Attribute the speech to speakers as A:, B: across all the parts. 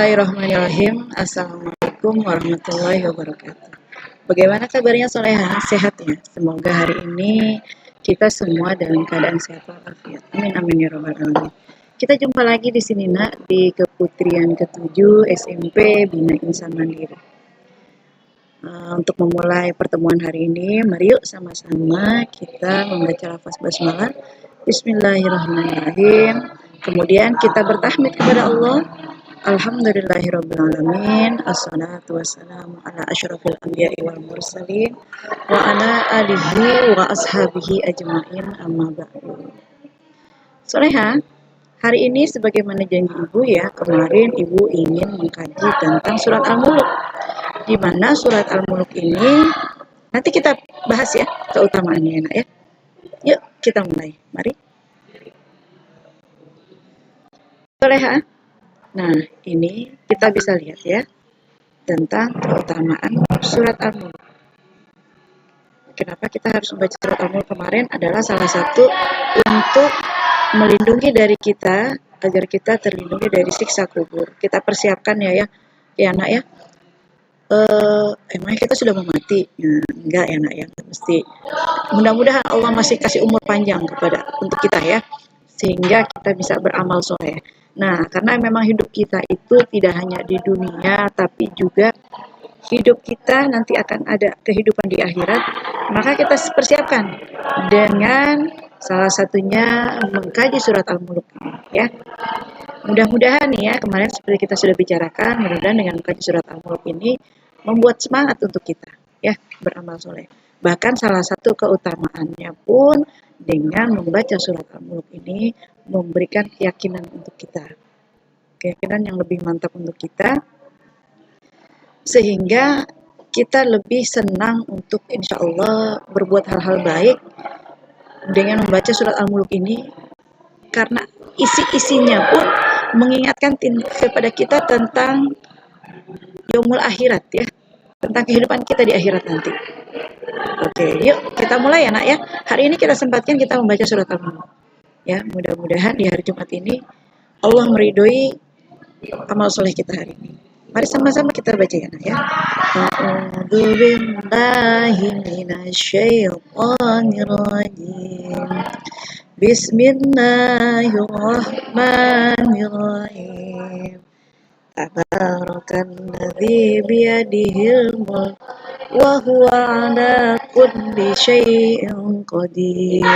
A: Bismillahirrahmanirrahim. Assalamualaikum warahmatullahi wabarakatuh. Bagaimana kabarnya Soleha? Sehat ya? Semoga hari ini kita semua dalam keadaan sehat walafiat. Amin amin ya robbal alamin. Kita jumpa lagi di sini nak di Keputrian ke-7 SMP Bina Insan Mandiri. Untuk memulai pertemuan hari ini, mari yuk sama-sama kita membaca lafaz basmalah. Bismillahirrahmanirrahim. Kemudian kita bertahmid kepada Allah. Alhamdulillahirrabbilalamin. Assalatu wassalamu ala asyrafil anbiya'i wal mursalin wa ala alihi wa ashabihi ajma'in amma ba'du. Soleha, hari ini sebagaimana janji ibu ya, kemarin ibu ingin mengkaji tentang surat Al-Mulk. Di mana surat Al-Mulk ini nanti kita bahas ya keutamaannya nak ya. Yuk kita mulai. Mari. Soleha. Nah, ini kita bisa lihat ya tentang keutamaan surat Al-Mulk. Kenapa kita harus membaca surat Al-Mulk kemarin adalah salah satu untuk melindungi dari kita agar kita terlindungi dari siksa kubur. Kita persiapkan ya nak ya. Emangnya kita sudah mau mati? Nah, enggak ya nak ya, mesti. Mudah-mudahan Allah masih kasih umur panjang untuk kita ya, sehingga kita bisa beramal soleh. Nah, karena memang hidup kita itu tidak hanya di dunia, tapi juga hidup kita nanti akan ada kehidupan di akhirat, maka kita persiapkan dengan salah satunya mengkaji surat Al-Mulk ya. Mudah-mudahan ya, kemarin seperti kita sudah bicarakan, mudah-mudahan dengan mengkaji surat Al-Mulk ini membuat semangat untuk kita ya beramal soleh. Bahkan salah satu keutamaannya pun dengan membaca surat Al-Mulk ini memberikan keyakinan untuk kita, keyakinan yang lebih mantap untuk kita, sehingga kita lebih senang untuk insya Allah berbuat hal-hal baik dengan membaca surat Al-Mulk ini, karena isi-isinya pun mengingatkan kepada kita tentang yaumul akhirat ya, tentang kehidupan kita di akhirat nanti. Oke, yuk kita mulai ya nak ya. Hari ini kita sempatkan kita membaca surat Al-Mulk. Ya, mudah-mudahan di hari Jumat ini Allah meridhoi amal soleh kita hari ini. Mari sama-sama kita baca ya nak ya. A'udzu billahi minasyaitonir rajim. Bismillahirrahmanirrahim. Tabarakalladzi biyadihil mulk wa huwa ala kulli syai'in qadir.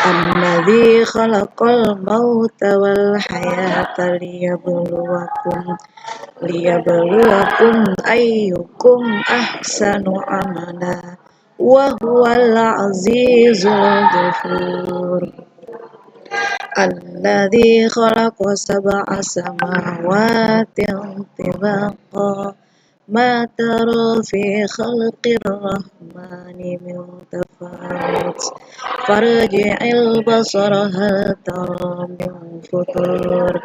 A: Alladzi khalaqal mauta wal hayata liyabluwakum ayyukum ahsanu amala wa huwal azizul ghafur. Alladzi khalaqa sab'a samawati tibaqa ma tara fi khalqir rahmani min tafawut farji'il basara hal tara min futur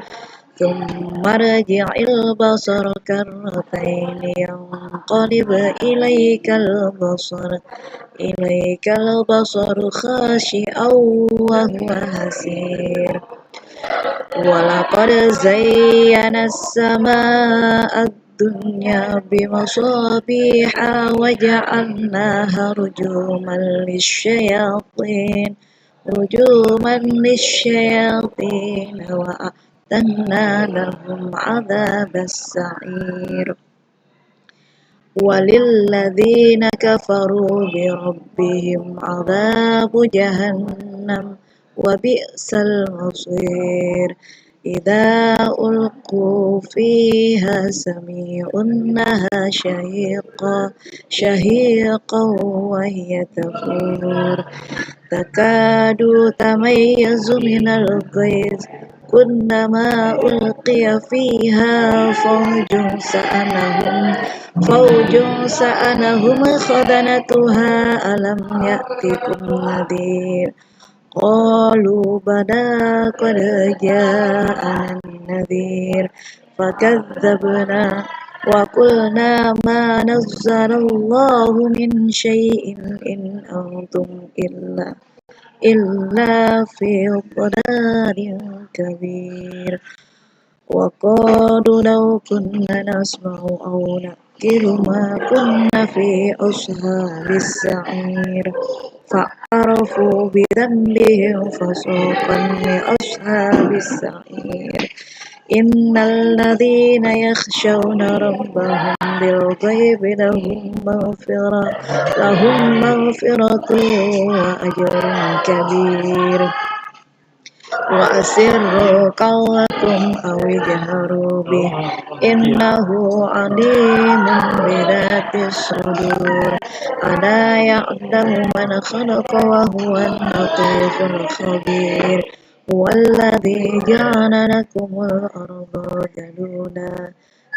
A: thumma rji'il basara karratayn yanqalib ilaykal basaru khashi'an wa huwa hasir. Walaqad zayyana as-samaa'a ad-dunya bimasabiha wa ja'alnaha rujuman lisyayatin wa a'tadna lahum 'adzabas sa'ir. Walilladzina kafaru birabbihim 'adzabu jahannam wa bi'sal masir. Idza ulqu fiha sami'un laha syahiqan wa hiya tafur takadu tamayyazu minal ghaiz kullama ulqiya fiha fawjun sa'alahum khadanatuha alam ya'tikum nadhir. Qalu bala qad ja'ana nadhir fakadzabna wa qulna ma nazzalallahu min syai'in in antum illa fi dhalalim kabir. وقالوا لو كنا نسمع أو نأكل ما كنا في أصحاب السعير فاعترفوا بذنبهم فسوقا لأصحاب السعير إن الذين يخشون ربهم بالغيب لهم مغفرة وأجر كبير وأسروا قولكم أو اجهروا به إنه عليم بذات الصدور ألا يعلم من خلق وهو اللطيف الخبير هو الذي جعل لكم الأرض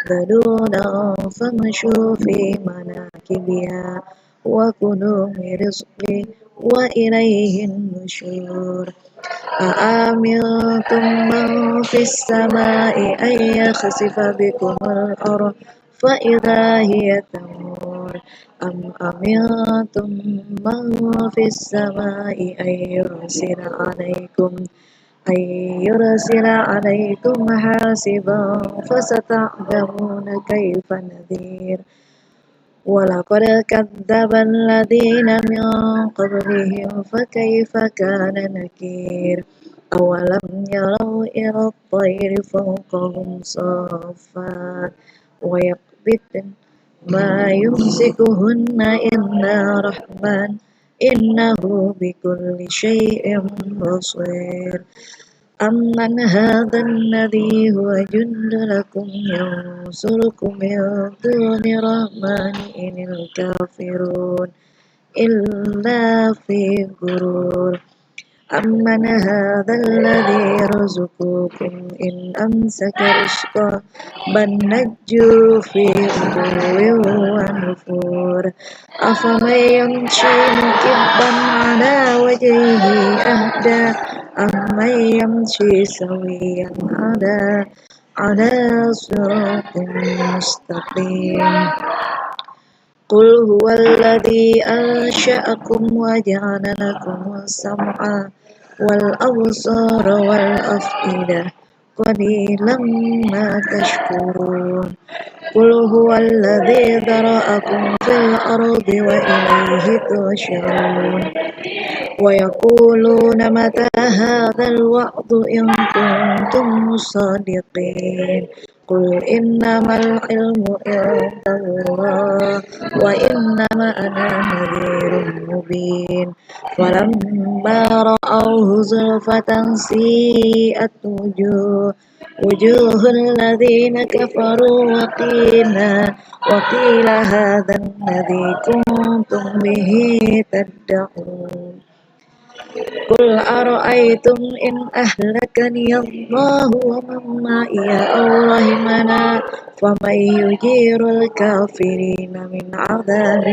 A: ذلولا فامشوا في مناكبها وكلوا من رزقه وإليه النشور أأمنتم من في السماء أن يخسف بكم الأرض فإذا هي تمور أم أمنتم من في السماء أن يرسل عليكم حاسبا فستعلمون كيف نذير ولقد كذب الذين من قبلهم فكيف كان نكير أولم يروا إلى الطير فوقهم صافات ويقبضن ما يمسكهن إلا الرحمن إنه بكل شيء بصير أمن هذا الذي هو جند لكم ينصركم من دون الرحمن إن الكافرون إلا في غرور أمن هذا الذي يرزقكم إن أمسك رزقه بل نجوا في عدو ونفور أفمن يمشي مكبا على وجهه أهدى أمن يمشي سويا على صراط مستقيم قل هو الذي أنشأكم وجعل لكم السمع والأبصار والأفئدة قليلا ما تشكرون قل هو الذي ذرأكم في الأرض وإليه تحشرون ويقولون متى هذا الوعد إن كنتم صادقين قل إنما العلم عند الله وإنما أنا نذير مبين فلما رأوه زلفة سيئت وجوه الذين كفروا وقيل هذا الذي كنتم به تدعون قل أرأيتم إن أهلكني الله ومن معي أو رحمنا فمن يجير الكافرين من عذاب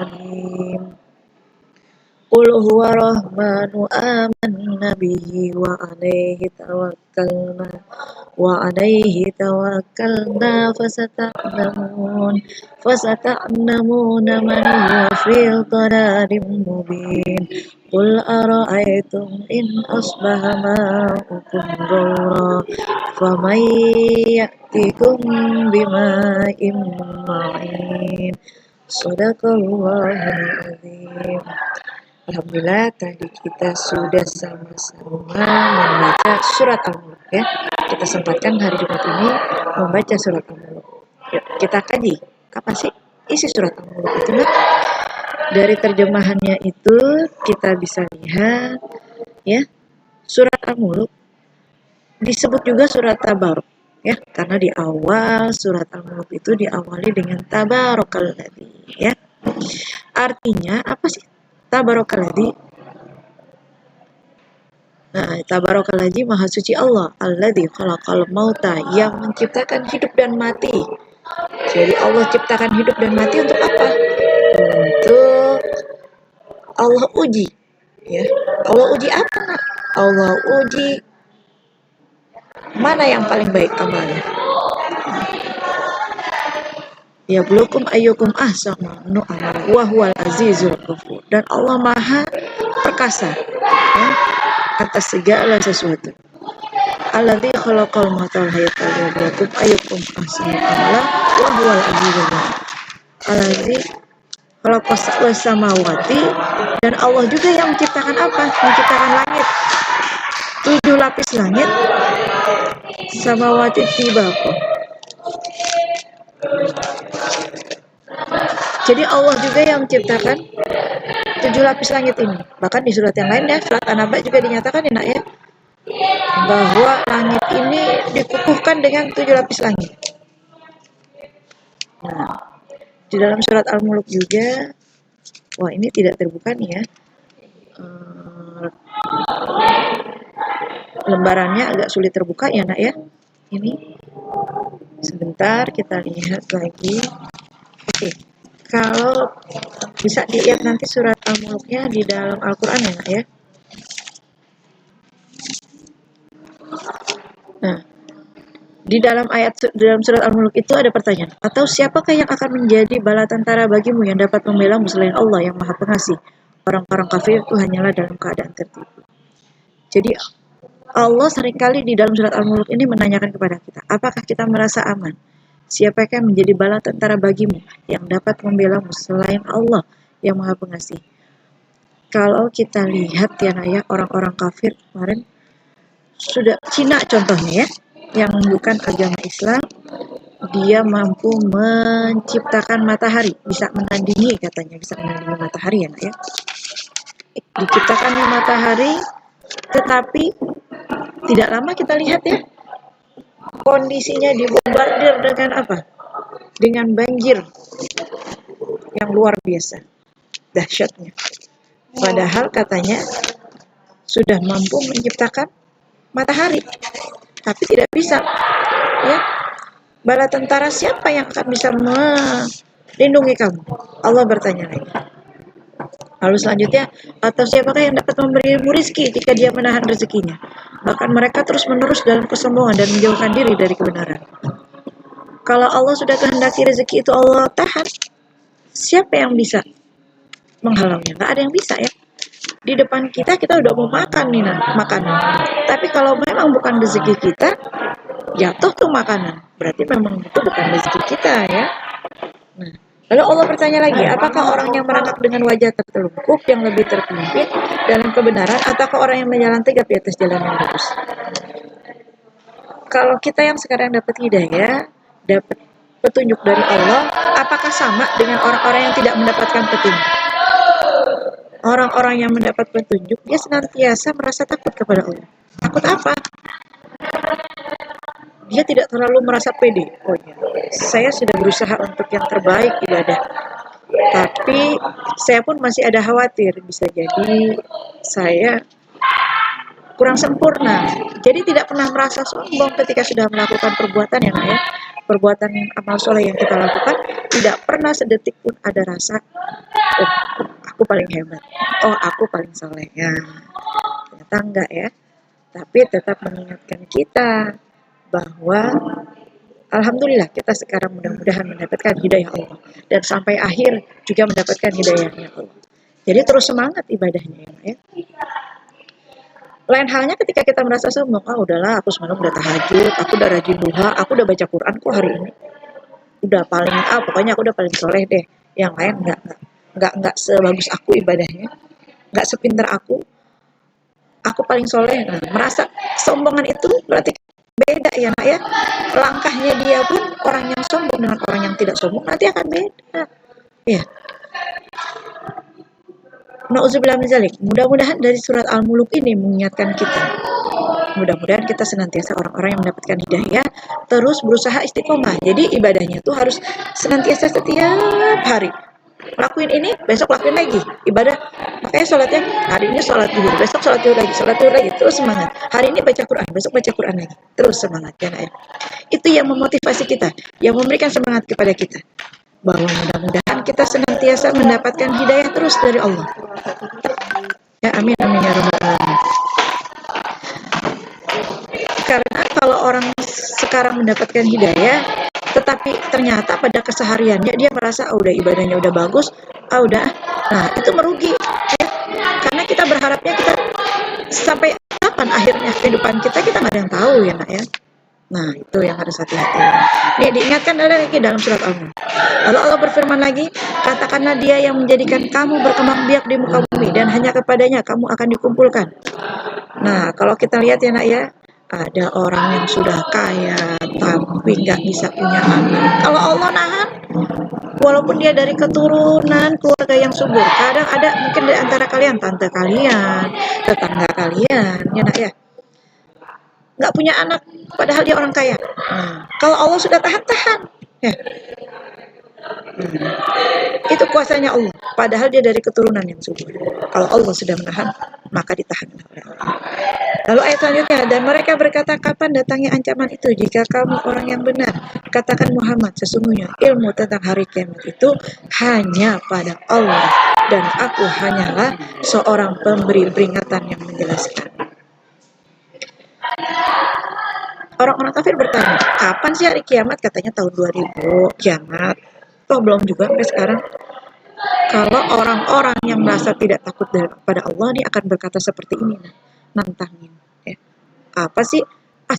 A: أليم قل هو الرحمن آمنا به وعليه توكلنا فستعلمون من هو في ضلال مبين قل أرأيتم إن أصبح ماؤكم غورا فمن يأتيكم بماء معين صدق الله العظيم. Alhamdulillah tadi kita sudah sama-sama membaca surat Al-Mulk ya. Kita sempatkan hari Jumat ini membaca surat Al-Mulk. Yuk kita kaji, apa sih isi surat Al-Mulk itu? Nah, dari terjemahannya itu kita bisa lihat ya, surat Al-Mulk disebut juga surat Tabarok ya, karena di awal surat Al-Mulk itu diawali dengan Tabarakalladzi ya. Artinya apa sih Tabarakalladzi? Nah, Tabarakalladzi maha suci Allah, alladzi khalaqal mauta, yang menciptakan hidup dan mati. Jadi Allah ciptakan hidup dan mati untuk apa? Untuk Allah uji ya. Allah uji apa? Allah uji mana yang paling baik amalnya. Ya bulukum ayyukum ahsanu amala wa huwal azizul ghafur. Dan Allah Maha perkasa ya, atas segala sesuatu. Alladzi khalaqal mauta wal hayata liyabluwakum ayyukum ahsanu amala wa huwal azizul ghafur. Alladzi khalaqas samawati, dan Allah juga yang menciptakan apa? Menciptakan langit. 7 lapis langit, samawati tibaqa. Jadi Allah juga yang menciptakan 7 lapis langit ini. Bahkan di surat yang lain ya, surat An-Naba juga dinyatakan ya nak ya, bahwa langit ini dikukuhkan dengan 7 lapis langit. Nah, di dalam surat Al-Mulk juga, wah ini tidak terbuka nih ya, lembarannya agak sulit terbuka ya nak ya. Ini sebentar kita lihat lagi. Oke, kalau bisa dilihat nanti surat Al-Mulknya di dalam Al-Quran ya nak ya. Nah, di dalam surat Al-Mulk itu ada pertanyaan, atau siapakah yang akan menjadi bala tentara bagimu yang dapat membelamu selain Allah yang Maha Pengasih? Orang-orang kafir itu hanyalah dalam keadaan tertipu. Jadi Allah seringkali di dalam surat Al-Mulk ini menanyakan kepada kita, apakah kita merasa aman? Siapakah yang menjadi bala tentara bagimu yang dapat membelamu selain Allah yang Maha Pengasih? Kalau kita lihat ya Naya, orang-orang kafir kemarin, sudah Cina contohnya ya, yang bukan agama Islam, dia mampu menciptakan matahari, bisa menandingi katanya, bisa menandingi matahari ya Naya. Diciptakannya matahari, tetapi tidak lama kita lihat ya, kondisinya dibombardir dengan apa? Dengan banjir yang luar biasa, dahsyatnya. Padahal katanya sudah mampu menciptakan matahari, tapi tidak bisa. Ya, bala tentara siapa yang akan bisa melindungi kamu? Allah bertanya lagi. Lalu selanjutnya, atau siapakah yang dapat memberimu rezeki jika dia menahan rezekinya? Bahkan mereka terus-menerus dalam kesombongan dan menjauhkan diri dari kebenaran. Kalau Allah sudah kehendaki rezeki itu Allah tahan, siapa yang bisa menghalangnya? Nggak ada yang bisa ya. Di depan kita udah mau makan nih makanan. Tapi kalau memang bukan rezeki kita, jatuh tuh makanan. Berarti memang itu bukan rezeki kita ya. Nah, lalu Allah bertanya lagi, apakah orang yang merangkak dengan wajah tertelungkup yang lebih terpimpin dalam kebenaran, ataukah orang yang berjalan tegap di atas jalan yang lurus? Kalau kita yang sekarang dapat hidayah, dapat petunjuk dari Allah, apakah sama dengan orang-orang yang tidak mendapatkan petunjuk? Orang-orang yang mendapat petunjuk, dia senantiasa merasa takut kepada Allah. Takut apa? Dia tidak terlalu merasa pede. Oh ya, saya sudah berusaha untuk yang terbaik ibadah, tapi saya pun masih ada khawatir, bisa jadi saya kurang sempurna. Jadi tidak pernah merasa sombong ketika sudah melakukan perbuatan yang ya, perbuatan amal soleh yang kita lakukan, tidak pernah sedetik pun ada rasa, oh aku paling hebat, oh aku paling soleh. Ya, ternyata enggak ya. Tapi tetap mengingatkan kita bahwa alhamdulillah kita sekarang mudah-mudahan mendapatkan hidayah Allah, dan sampai akhir juga mendapatkan hidayahnya Allah. Jadi terus semangat ibadahnya ya. Lain halnya ketika kita merasa sombong, udahlah aku semalam udah tahajud, aku udah rajin duha, aku udah baca Quran kok hari ini, udah paling pokoknya aku udah paling soleh deh, yang lain enggak sebagus aku ibadahnya, enggak sepintar aku paling soleh. Nah, merasa kesombongan itu berarti beda ya nak ya. Langkahnya dia pun, orang yang sombong dengan orang yang tidak sombong nanti akan beda ya. Nauzubillah min dzalik. Mudah-mudahan dari surat Al-Mulk ini mengingatkan kita. Mudah-mudahan kita senantiasa orang-orang yang mendapatkan hidayah, terus berusaha istiqomah. Jadi ibadahnya itu harus senantiasa setiap hari. Lakuin ini, besok lakuin lagi. Ibadah, makanya sholatnya hari ini sholat zuhur, besok sholat zuhur lagi, terus semangat. Hari ini baca Quran, besok baca Quran lagi, terus semangat ya. Itu yang memotivasi kita, yang memberikan semangat kepada kita, bahwa mudah-mudahan kita senantiasa mendapatkan hidayah terus dari Allah. Ya amin amin ya rabbal alamin. Karena kalau orang sekarang mendapatkan hidayah, tetapi ternyata pada kesehariannya dia merasa udah ibadahnya udah bagus, nah itu merugi ya. Karena kita berharapnya kita sampai kapan akhirnya kehidupan kita nggak ada yang tahu ya nak ya. Nah itu yang harus hati-hati. Ini diingatkan lagi dalam surat Al-Mulk. Lalu Allah berfirman lagi, katakanlah dia yang menjadikan kamu berkembang biak di muka bumi dan hanya kepadanya kamu akan dikumpulkan. Nah kalau kita lihat ya nak ya, ada orang yang sudah kaya tapi nggak bisa punya anak. Kalau Allah nahan, walaupun dia dari keturunan keluarga yang subur, kadang ada mungkin di antara kalian, tante kalian, tetangga kalian, ya nak ya, nggak punya anak, padahal dia orang kaya. Kalau Allah sudah tahan-tahan, ya, itu kuasanya Allah. Padahal dia dari keturunan yang subur. Kalau Allah sudah menahan, maka ditahan oleh Allah. Lalu ayat selanjutnya, dan mereka berkata, kapan datangnya ancaman itu jika kamu orang yang benar? Katakan Muhammad, sesungguhnya ilmu tentang hari kiamat itu hanya pada Allah, dan aku hanyalah seorang pemberi peringatan yang menjelaskan. Orang-orang kafir bertanya, kapan sih hari kiamat? Katanya tahun 2000 kiamat. Toh belum juga sampai sekarang. Kalau orang-orang yang merasa tidak takut kepada Allah, dia akan berkata seperti ini, nantangin. Ya. Apa sih?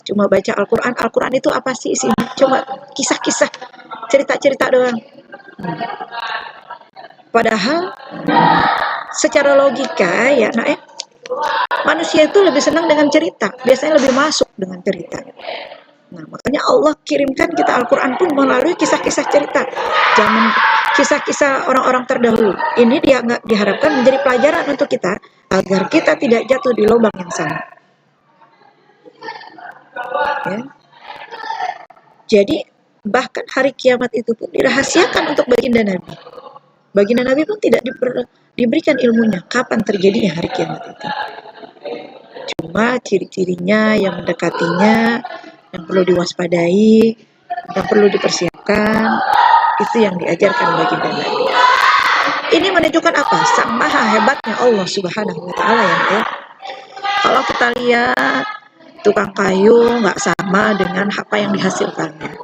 A: Cuma baca Al-Quran. Al-Quran itu apa sih isinya? Cuma kisah-kisah, cerita-cerita doang. Padahal secara logika ya, manusia itu lebih senang dengan cerita. Biasanya lebih masuk dengan cerita. Nah, makanya Allah kirimkan kita Al-Quran pun melalui kisah-kisah cerita. Zaman kisah-kisah orang-orang terdahulu. Ini dia nggak diharapkan menjadi pelajaran untuk kita agar kita tidak jatuh di lubang yang sama. Ya. Jadi bahkan hari kiamat itu pun dirahasiakan untuk baginda Nabi. Baginda Nabi pun tidak diberikan ilmunya kapan terjadinya hari kiamat itu. Cuma ciri-cirinya yang mendekatinya, yang perlu diwaspadai, yang perlu dipersiapkan, itu yang diajarkan baginda Nabi. Ini menunjukkan apa? Sang maha hebatnya Allah Subhanahu wa Ta'ala ya. Kalau kita lihat tukang kayu nggak sama dengan apa yang dihasilkannya.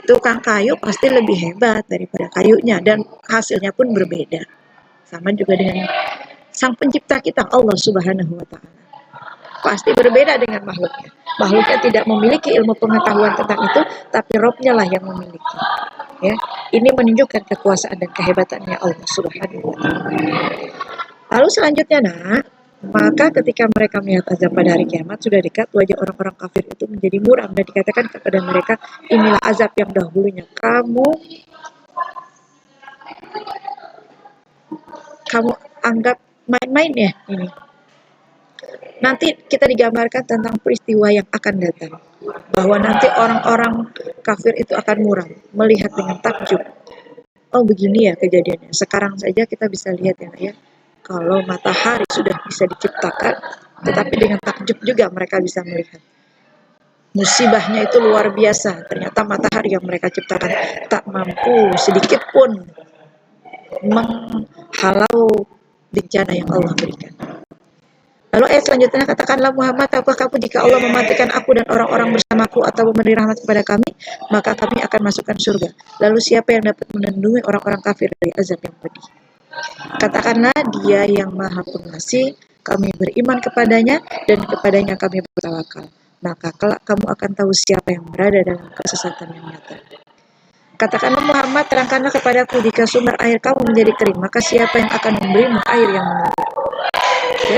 A: Tukang kayu pasti lebih hebat daripada kayunya dan hasilnya pun berbeda. Sama juga dengan sang pencipta kita Allah Subhanahu wa Ta'ala. Pasti berbeda dengan makhluknya. Makhluknya tidak memiliki ilmu pengetahuan tentang itu, tapi Robnya lah yang memiliki. Ya, ini menunjukkan kekuasaan dan kehebatannya Allah Subhanahu wa Ta'ala. Lalu selanjutnya maka ketika mereka melihat azab pada hari kiamat sudah dekat, wajah orang-orang kafir itu menjadi muram dan dikatakan kepada mereka, inilah azab yang dahulunya kamu anggap main-main ya ini. Nanti kita digambarkan tentang peristiwa yang akan datang, bahwa nanti orang-orang kafir itu akan muram, melihat dengan takjub. Oh begini ya kejadiannya. Sekarang saja kita bisa lihat ya. Kalau matahari sudah bisa diciptakan, tetapi dengan takjub juga mereka bisa melihat. Musibahnya itu luar biasa. Ternyata matahari yang mereka ciptakan tak mampu sedikit pun menghalau bencana yang Allah berikan. Lalu ayat selanjutnya, katakanlah Muhammad, apakah kamu jika Allah mematikan aku dan orang-orang bersamaku atau memberi rahmat kepada kami, maka kami akan masukkan surga. Lalu siapa yang dapat melindungi orang-orang kafir dari azab yang pedih? Katakanlah dia yang maha pengasih, kami beriman kepadanya dan kepadanya kami bertawakal. Maka kelak kamu akan tahu siapa yang berada dalam kesesatan yang nyata. Katakanlah Muhammad, terangkanlah kepadaku jika sumber air kamu menjadi kering, maka siapa yang akan memberimu air yang mengalir?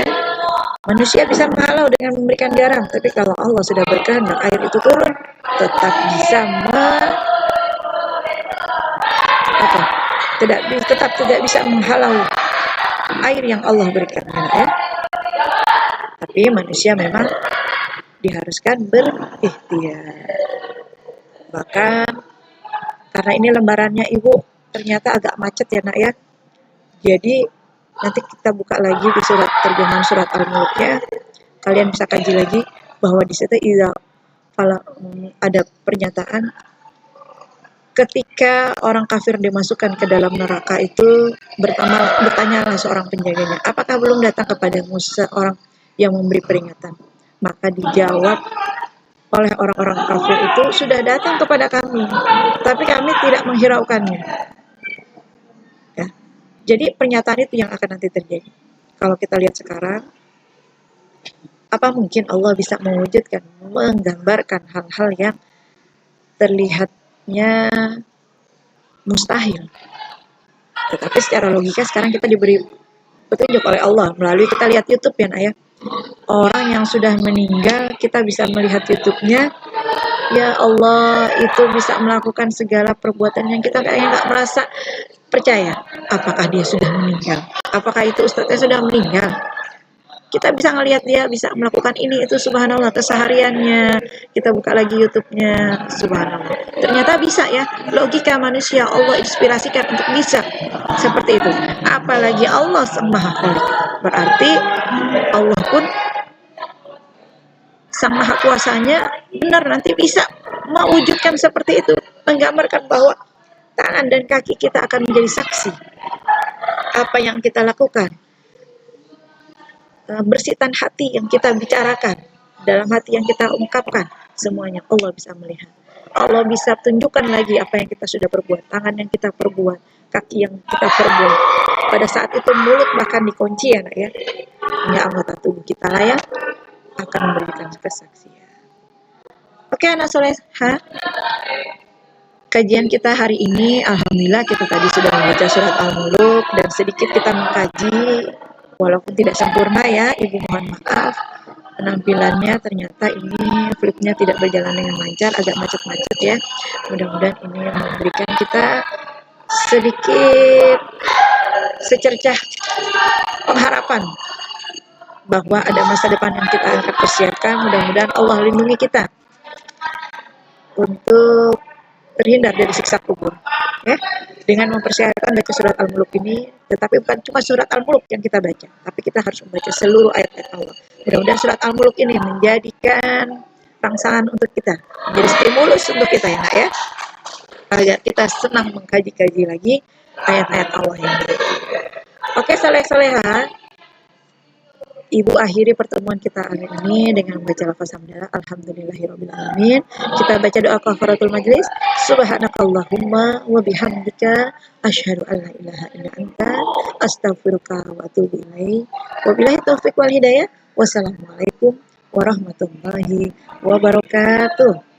A: Ya. Manusia bisa menghalau dengan memberikan garam, tapi kalau Allah sudah berkehendak air itu turun, tetap bisa tidak bisa menghalau air yang Allah berikan. Ya. Tapi manusia memang diharuskan berikhtiar. Bahkan karena ini lembarannya Ibu ternyata agak macet ya nak ya. Jadi nanti kita buka lagi di terjemahan surat Al-Mulknya. Kalian bisa kaji lagi bahwa di situ ada pernyataan ketika orang kafir dimasukkan ke dalam neraka itu bertanyalah seorang penjaganya, apakah belum datang kepadamu seorang yang memberi peringatan? Maka dijawab oleh orang-orang kafir itu, sudah datang kepada kami, tapi kami tidak menghiraukannya. Ya. Jadi pernyataan itu yang akan nanti terjadi. Kalau kita lihat sekarang, Apa mungkin Allah bisa mewujudkan, menggambarkan hal-hal yang terlihatnya mustahil? Tetapi secara logika sekarang kita diberi petunjuk oleh Allah melalui kita lihat YouTube ya nak ya. Orang yang sudah meninggal kita bisa melihat YouTube-nya. Ya Allah, itu bisa melakukan segala perbuatan yang kita kayaknya nggak merasa percaya. Apakah dia sudah meninggal? Apakah itu ustadznya sudah meninggal? Kita bisa ngelihat dia bisa melakukan ini itu, subhanallah, kesehariannya. Kita buka lagi YouTube-nya, subhanallah. Ternyata bisa ya. Logika manusia Allah inspirasikan untuk bisa seperti itu. Apalagi Allah Sang Maha Khalik. Berarti Allah pun Sang Maha Kuasanya benar nanti bisa mewujudkan seperti itu, menggambarkan bahwa tangan dan kaki kita akan menjadi saksi apa yang kita lakukan, bersihkan hati yang kita bicarakan, dalam hati yang kita ungkapkan, semuanya Allah bisa melihat. Allah bisa tunjukkan lagi apa yang kita sudah perbuat, tangan yang kita perbuat, kaki yang kita perbuat. Pada saat itu mulut bahkan dikunci ya nak ya. Hanya anggota tubuh kita lah yang akan memberikan kesaksian. Oke anak soleha, kajian kita hari ini alhamdulillah kita tadi sudah membaca surat Al-Muluk dan sedikit kita mengkaji walaupun tidak sempurna ya, ibu mohon maaf. Penampilannya ternyata ini flipnya tidak berjalan dengan lancar, agak macet-macet ya. Mudah-mudahan ini memberikan kita sedikit secercah pengharapan bahwa ada masa depan yang kita akan persiapkan. Mudah-mudahan Allah lindungi kita untuk terhindar dari siksa kubur ya, dengan mempersiapkan baca surat Al-Muluk ini. Tetapi bukan cuma surat Al-Muluk yang kita baca, tapi kita harus membaca seluruh ayat-ayat Allah. Mudah-mudahan surat Al-Muluk ini menjadikan rangsangan untuk kita, menjadi stimulus untuk kita ya nak ya, agar kita senang mengkaji-kaji lagi ayat-ayat Allah yang baik. Oke saleh-saleha, Ibu akhiri pertemuan kita hari ini dengan membaca lafaz hamdalah alhamdulillahirabbil alamin. Kita baca doa kafaratul majlis. Subhanakallahumma wa bihamdika asyhadu an la ilaha illa anta astaghfiruka wa atubu ilaik. Wabillahi taufik wal hidayah. Wassalamualaikum warahmatullahi wabarakatuh.